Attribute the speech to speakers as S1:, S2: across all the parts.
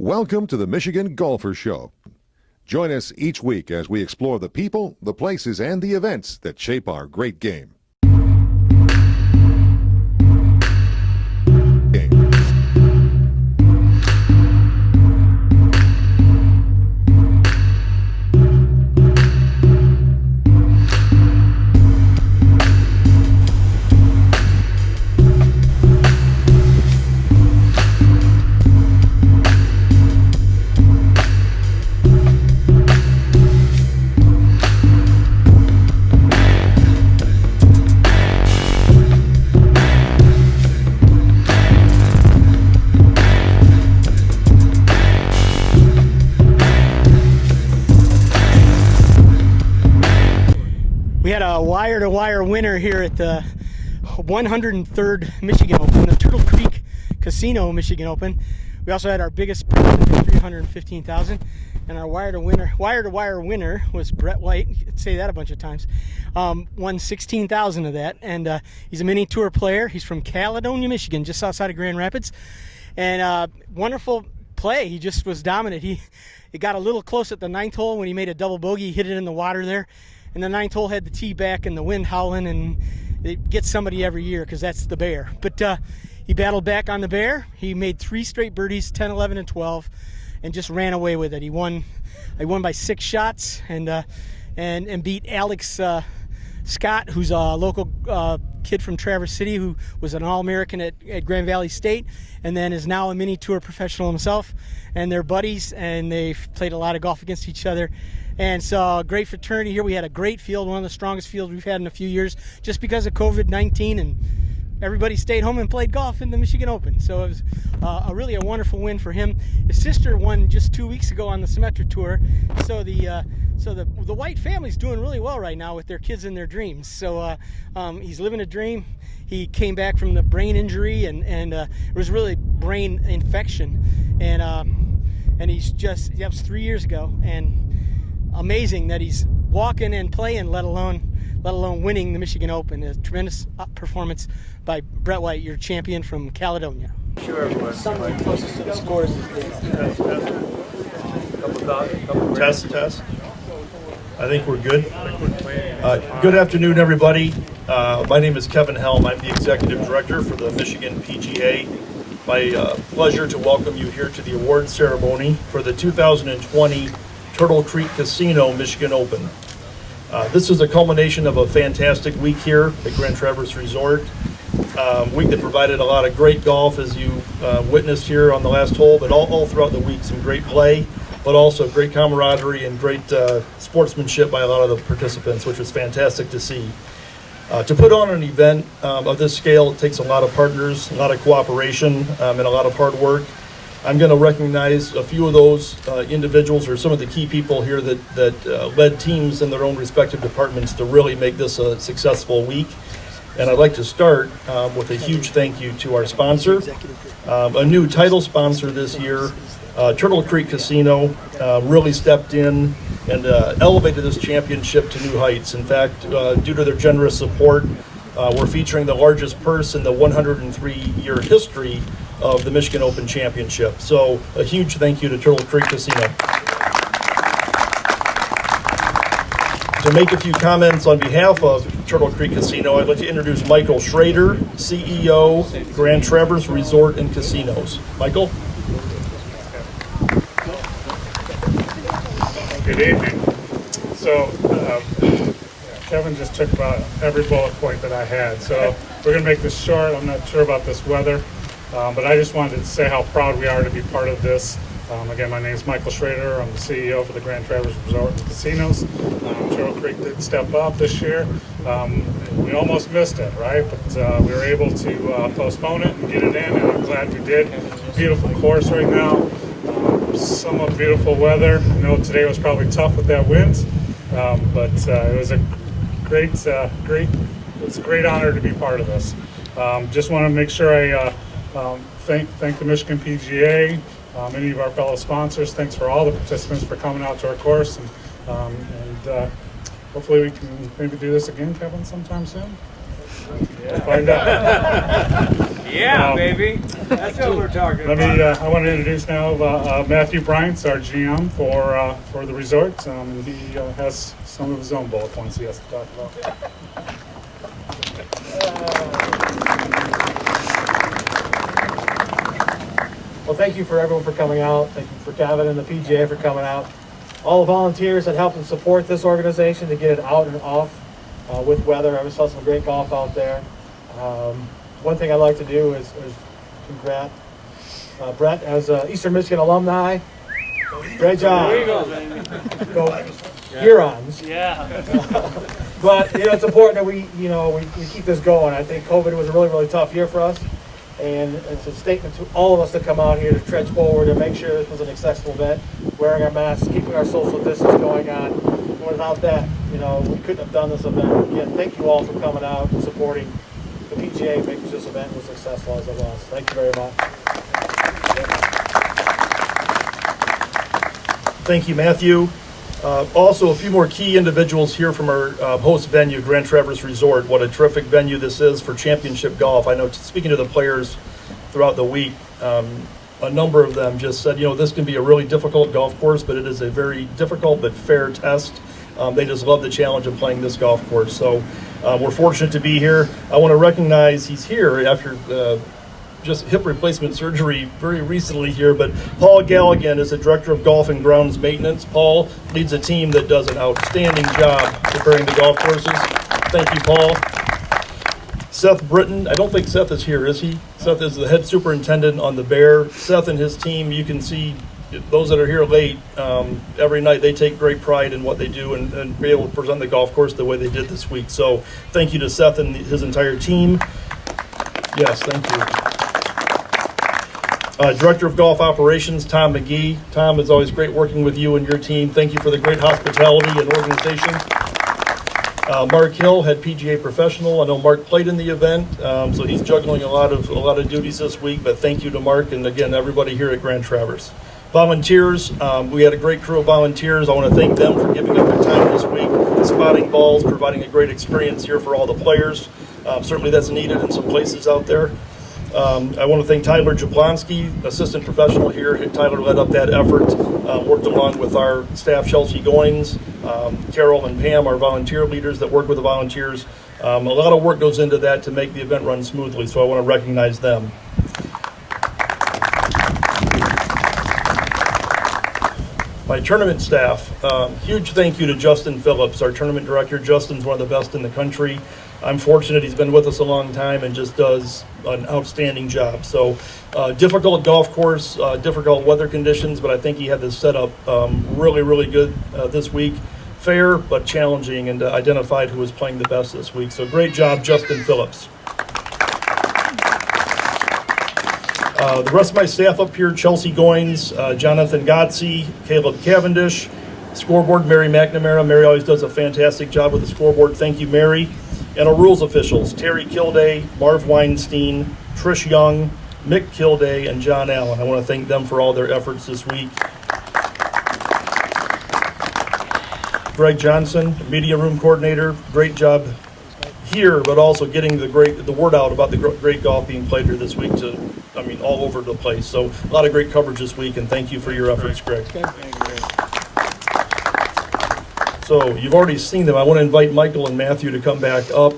S1: Welcome to the Michigan Golfer Show. Join us each week as we explore the people, the places, and the events that shape our great game.
S2: We had a wire-to-wire winner here at the 103rd Michigan Open, the Turtle Creek Casino Michigan Open. We also had our biggest prize in history, $115,000, and our wire-to-wire winner was Brett White. You could say that a bunch of times. Won $16,000 of that, and he's a mini tour player. He's from Caledonia, Michigan, just outside of Grand Rapids, and wonderful play. He just was dominant. He got a little close at the ninth hole when he made a double bogey. He hit it in the water there. And the ninth hole had the tee back and the wind howling, and it gets somebody every year because that's the bear. But he battled back on the bear. He made 3 straight birdies, 10, 11, and 12, and just ran away with it. He won by 6 shots and beat Alex Scott, who's a local kid from Traverse City who was an All-American at Grand Valley State and then is now a mini tour professional himself. And they're buddies, and they've played a lot of golf against each other. And so great fraternity here. We had a great field, one of the strongest fields we've had in a few years, just because of COVID-19, and everybody stayed home and played golf in the Michigan Open. So it was really a wonderful win for him. His sister won just 2 weeks ago on the Symetra Tour. So the White family's doing really well right now with their kids and their dreams. So he's living a dream. He came back from the brain injury, and it was really brain infection, and he's just, that was 3 years ago, and amazing that he's walking and playing, let alone winning the Michigan Open. A tremendous performance by Brett White, your champion from Caledonia.
S3: Sure, everyone.
S2: Somewhere closest to the scores is
S3: Test. I think we're good. Good afternoon, everybody. My name is Kevin Helm. I'm the Executive Director for the Michigan PGA. My pleasure to welcome you here to the award ceremony for the 2020 Turtle Creek Casino Michigan Open. This is a culmination of a fantastic week here at Grand Traverse Resort. Week that provided a lot of great golf, as you witnessed here on the last hole, but all throughout the week, some great play, but also great camaraderie and great sportsmanship by a lot of the participants, which was fantastic to see. To put on an event of this scale, it takes a lot of partners, a lot of cooperation, and a lot of hard work. I'm going to recognize a few of those individuals, or some of the key people here that led teams in their own respective departments to really make this a successful week. And I'd like to start with a huge thank you to our sponsor, a new title sponsor this year. Turtle Creek Casino really stepped in and elevated this championship to new heights. In fact, due to their generous support, we're featuring the largest purse in the 103-year history of the Michigan Open Championship. So a huge thank you to Turtle Creek Casino. To make a few comments on behalf of Turtle Creek Casino, I'd like to introduce Michael Schrader, CEO, Grand Traverse Resort and Casinos. Michael?
S4: Good evening. So Kevin just took about every bullet point that I had. So we're going to make this short. I'm not sure about this weather, but I just wanted to say how proud we are to be part of this. Again, my name is Michael Schrader. I'm the CEO for the Grand Traverse Resort and Casinos. Turtle Creek did step up this year. We almost missed it, right? But we were able to postpone it and get it in, and I'm glad we did. Beautiful course right now. Somewhat beautiful weather. I know today was probably tough with that wind, but it was a great honor to be part of this. Just want to make sure I thank the Michigan PGA, any of our fellow sponsors. Thanks for all the participants for coming out to our course, and hopefully we can maybe do this again, Kevin, sometime soon. We'll find out.
S5: Yeah, baby. That's what we're talking
S4: Let me.
S5: about.
S4: I want to introduce now Matthew Bryant's our GM for the resort. He has some of his own bullet points he has to talk about.
S6: Well, thank you for everyone for coming out. Thank you for Kevin and the PGA for coming out. All the volunteers that helped and support this organization to get it out and off with weather. I just saw some great golf out there. One thing I'd like to do is congrats Brett as Eastern Michigan alumni. Great job.
S5: There you go, baby.
S6: Go Hurons.
S5: Yeah.
S6: But it's important that we keep this going. I think COVID was a really, really tough year for us. And it's a statement to all of us to come out here to trudge forward and make sure this was an accessible event, wearing our masks, keeping our social distance going on. And without that, we couldn't have done this event. Again, thank you all for coming out and supporting the PGA and making this event as successful as it was. Thank you very much.
S3: Thank you, Matthew. Also, a few more key individuals here from our host venue, Grand Traverse Resort. What a terrific venue this is for championship golf. I know, speaking to the players throughout the week, a number of them just said, this can be a really difficult golf course, but it is a very difficult but fair test. They just love the challenge of playing this golf course. So we're fortunate to be here. I want to recognize he's here after just hip replacement surgery very recently here, but Paul Galligan is the Director of Golf and Grounds Maintenance. Paul leads a team that does an outstanding job preparing the golf courses. Thank you, Paul. Seth Britton, I don't think Seth is here, is he? Seth is the head superintendent on the Bear. Seth and his team, you can see those that are here late every night, they take great pride in what they do and be able to present the golf course the way they did this week. So thank you to Seth and his entire team. Yes, thank you. Director of Golf Operations, Tom McGee. Tom, it's always great working with you and your team. Thank you for the great hospitality and organization. Mark Hill, head PGA professional. I know Mark played in the event, so he's juggling a lot of duties this week. But thank you to Mark and again everybody here at Grand Traverse. Volunteers, we had a great crew of volunteers. I want to thank them for giving up their time this week, spotting balls, providing a great experience here for all the players. Certainly that's needed in some places out there. I want to thank Tyler Jablonski, assistant professional here. Tyler led up that effort, worked along with our staff, Chelsea Goins, Carol and Pam, our volunteer leaders that work with the volunteers. A lot of work goes into that to make the event run smoothly, so I want to recognize them. My tournament staff, huge thank you to Justin Phillips, our tournament director. Justin's one of the best in the country. I'm fortunate he's been with us a long time and just does an outstanding job. So difficult golf course, difficult weather conditions, but I think he had this set up really, really good this week. Fair, but challenging, and identified who was playing the best this week. So great job, Justin Phillips. The rest of my staff up here, Chelsea Goins, Jonathan Godsey, Caleb Cavendish, scoreboard, Mary McNamara. Mary always does a fantastic job with the scoreboard. Thank you, Mary. And our rules officials, Terry Kilday, Marv Weinstein, Trish Young, Mick Kilday, and John Allen. I want to thank them for all their efforts this week. Greg Johnson, media room coordinator, great job here, but also getting the word out about the great golf being played here this week to, all over the place. So a lot of great coverage this week, and thank you for your efforts, Greg. So you've already seen them. I want to invite Michael and Matthew to come back up.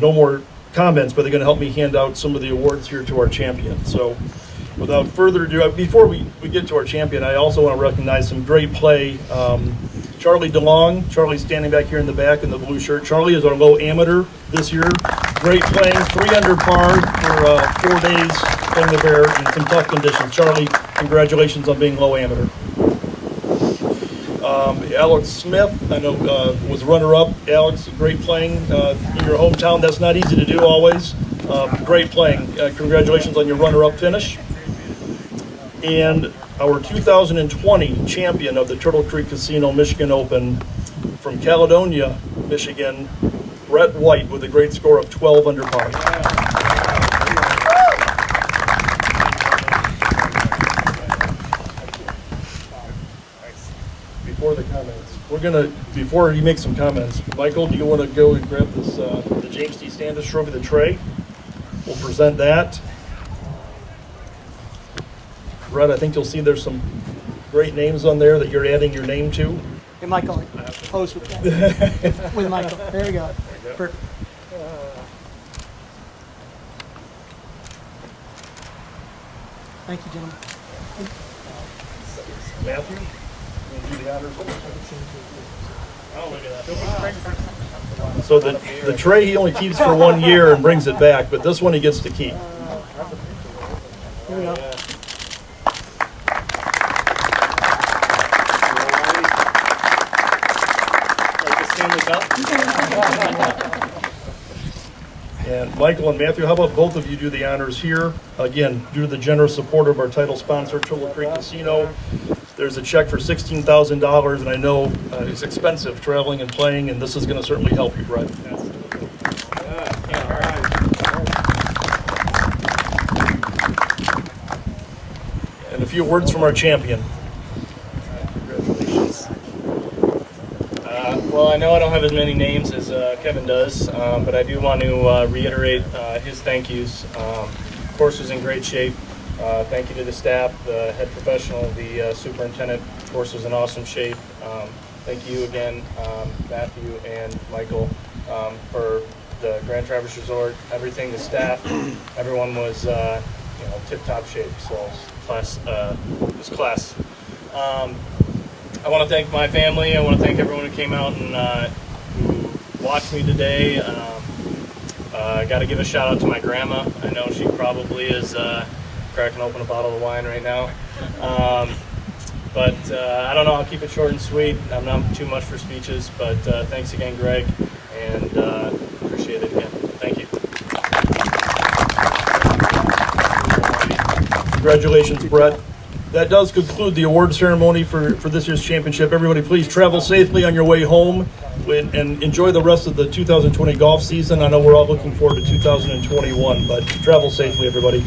S3: No more comments, but they're going to help me hand out some of the awards here to our champion. So without further ado, before we get to our champion, I also want to recognize some great play. Charlie DeLong. Charlie's standing back here in the back in the blue shirt. Charlie is our low amateur this year. Great playing, 3 under par for 4 days playing the Bear in some tough conditions. Charlie, congratulations on being low amateur. Alex Smith, I know, was runner-up. Alex, great playing in your hometown. That's not easy to do always. Great playing. Congratulations on your runner-up finish. And our 2020 champion of the Turtle Creek Casino Michigan Open from Caledonia, Michigan, Brett White, with a great score of 12 under par. Before the comments, before you make some comments, Michael, do you want to go and grab this, the James T. Standish Trophy, the tray? We'll present that. Brett, I think you'll see there's some great names on there that you're adding your name to.
S2: Hey, Michael, pose with that. With Michael. There we go. Perfect. Thank you, gentlemen.
S3: Matthew, you do the honors. So the tray he only keeps for 1 year and brings it back, but this one he gets to keep.
S2: Here we go.
S3: And Michael and Matthew, how about both of you do the honors here? Again, due to the generous support of our title sponsor, Turtle Creek Casino, there's a check for $16,000, and I know it's expensive traveling and playing, and this is going to certainly help you, Brett. And a few words from our champion.
S7: Congratulations. Well, I know I don't have as many names as Kevin does, but I do want to reiterate his thank yous. The course was in great shape. Thank you to the staff, the head professional, the superintendent. The course was in awesome shape. Thank you again, Matthew and Michael, for the Grand Traverse Resort. Everything, the staff, everyone was tip-top shape. So it was class. I want to thank my family. I want to thank everyone who came out and who watched me today. I got to give a shout out to my grandma. I know she probably is cracking open a bottle of wine right now. But I don't know, I'll keep it short and sweet. I'm not too much for speeches, but thanks again, Greg, and appreciate it again. Thank you.
S3: Congratulations, Brett. That does conclude the award ceremony for this year's championship. Everybody, please travel safely on your way home and enjoy the rest of the 2020 golf season. I know we're all looking forward to 2021, but travel safely, everybody.